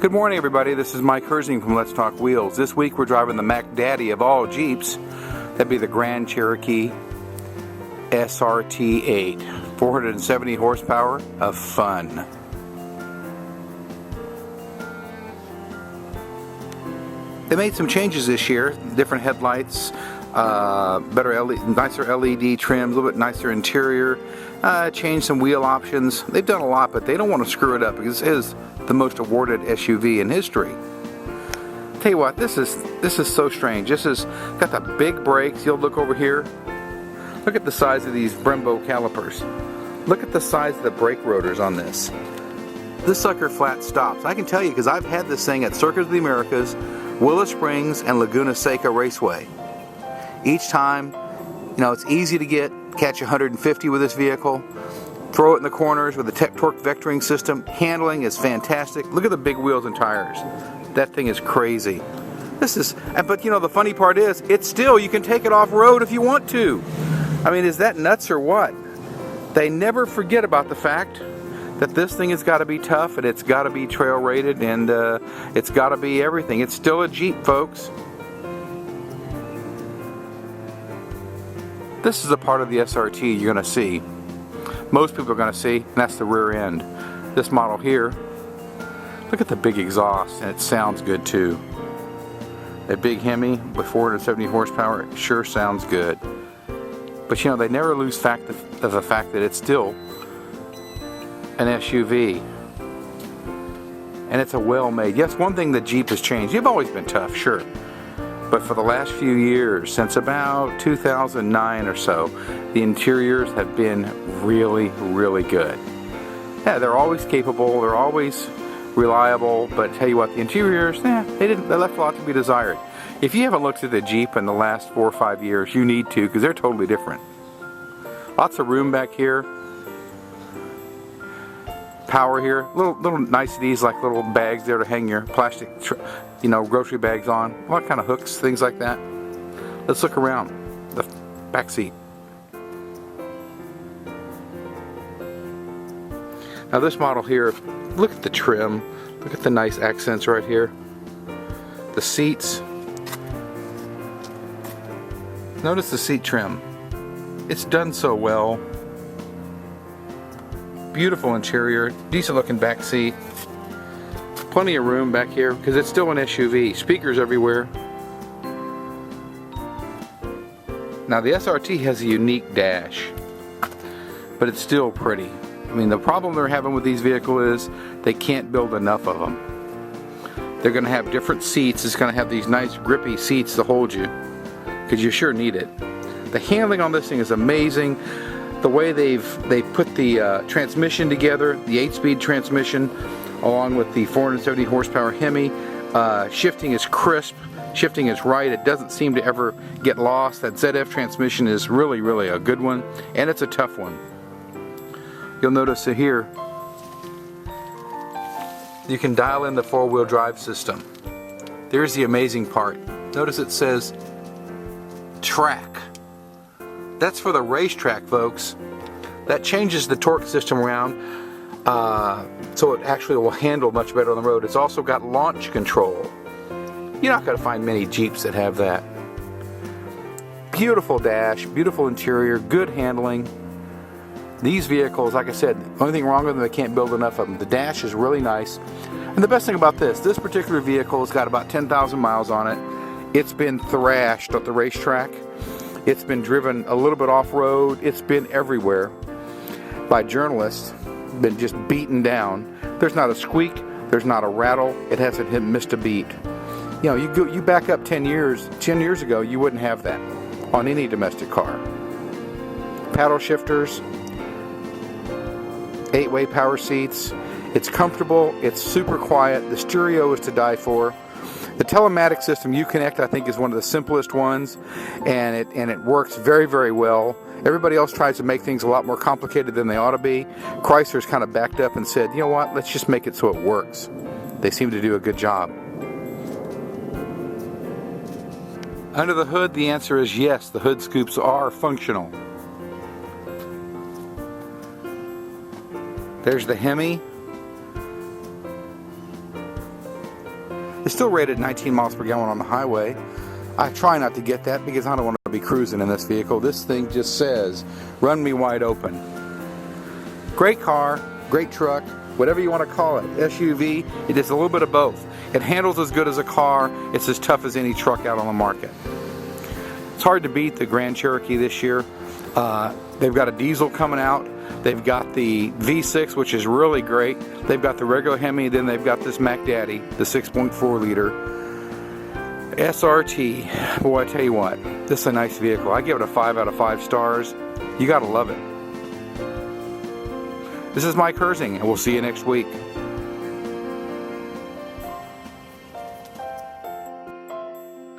Good morning, everybody. This is Mike Herzing from Let's Talk Wheels. This week we're driving the Mac Daddy of all Jeeps. That'd be the Grand Cherokee SRT8. 470 horsepower of fun. They made some changes this year. Different headlights, nicer LED trims, a little bit nicer interior, changed some wheel options. They've done a lot, but they don't want to screw it up because this is the most awarded SUV in history. Tell you what, this is so strange. This has got the big brakes. You'll look over here. Look at the size of these Brembo calipers. Look at the size of the brake rotors on this. This sucker flat stops. I can tell you because I've had this thing at Circuit of the Americas, Willow Springs, and Laguna Seca Raceway. Each time, it's easy to catch 150 with this vehicle. Throw it in the corners with the torque vectoring system. Handling is fantastic. Look at the big wheels and tires. That thing is crazy. But the funny part is, you can take it off-road if you want to. I mean, is that nuts or what? They never forget about the fact that this thing has got to be tough, and it's got to be trail rated, and it's got to be everything. It's still a Jeep, folks. This is a part of the SRT you're going to see. Most people are going to see, and that's the rear end. This model here, look at the big exhaust, and it sounds good too. A big Hemi with 470 horsepower, it sure sounds good. But they never lose sight of the fact that it's still an SUV. And it's a well-made. Yes, one thing that Jeep has changed. You've always been tough, sure. But for the last few years, since about 2009 or so, the interiors have been really, really good. Yeah, they're always capable, they're always reliable, but tell you what, the interiors, they left a lot to be desired. If you haven't looked at the Jeep in the last 4 or 5 years, you need to, because they're totally different. Lots of room back here. Power here, little niceties like little bags there to hang your plastic, grocery bags on. What kind of hooks, things like that. Let's look around the back seat. Now this model here, look at the trim. Look at the nice accents right here. The seats. Notice the seat trim. It's done so well. Beautiful interior, decent looking back seat. Plenty of room back here because it's still an SUV. Speakers everywhere. Now the SRT has a unique dash, but it's still pretty. I mean, the problem they're having with these vehicles is they can't build enough of them. They're going to have different seats. It's going to have these nice grippy seats to hold you because you sure need it. The handling on this thing is amazing. The way they put the transmission together, the 8-speed transmission, along with the 470 horsepower Hemi, shifting is crisp, shifting is right. It doesn't seem to ever get lost. That ZF transmission is really, really a good one, and it's a tough one. You'll notice that here, you can dial in the 4-wheel drive system. There's the amazing part. Notice it says track. That's for the racetrack, folks. That changes the torque system around so it actually will handle much better on the road. It's also got launch control. You're not going to find many Jeeps that have that. Beautiful dash, beautiful interior, good handling. These vehicles, like I said, the only thing wrong with them, they can't build enough of them. The dash is really nice. And the best thing about this particular vehicle has got about 10,000 miles on it. It's been thrashed at the racetrack. It's been driven a little bit off-road. It's been everywhere by journalists, been just beaten down. There's not a squeak, there's not a rattle, it hasn't missed a beat. You back up 10 years ago, you wouldn't have that on any domestic car. Paddle shifters, 8-way power seats. It's comfortable, it's super quiet, the stereo is to die for. The telematics system, Uconnect, I think is one of the simplest ones, and it works very, very well. Everybody else tries to make things a lot more complicated than they ought to be. Chrysler's kind of backed up and said, you know what, let's just make it so it works. They seem to do a good job. Under the hood, the answer is yes, the hood scoops are functional. There's the Hemi. It's still rated 19 miles per gallon on the highway. I try not to get that because I don't want to be cruising in this vehicle. This thing just says, run me wide open. Great car, great truck, whatever you want to call it. SUV, it is a little bit of both. It handles as good as a car. It's as tough as any truck out on the market. It's hard to beat the Grand Cherokee this year. They've got a diesel coming out. They've got the V6, which is really great. They've got the regular Hemi, then they've got this Mac Daddy, the 6.4 liter SRT. Boy, I tell you what, this is a nice vehicle. I give it a 5 out of 5 stars. You gotta love it. This is Mike Herzing, and we'll see you next week.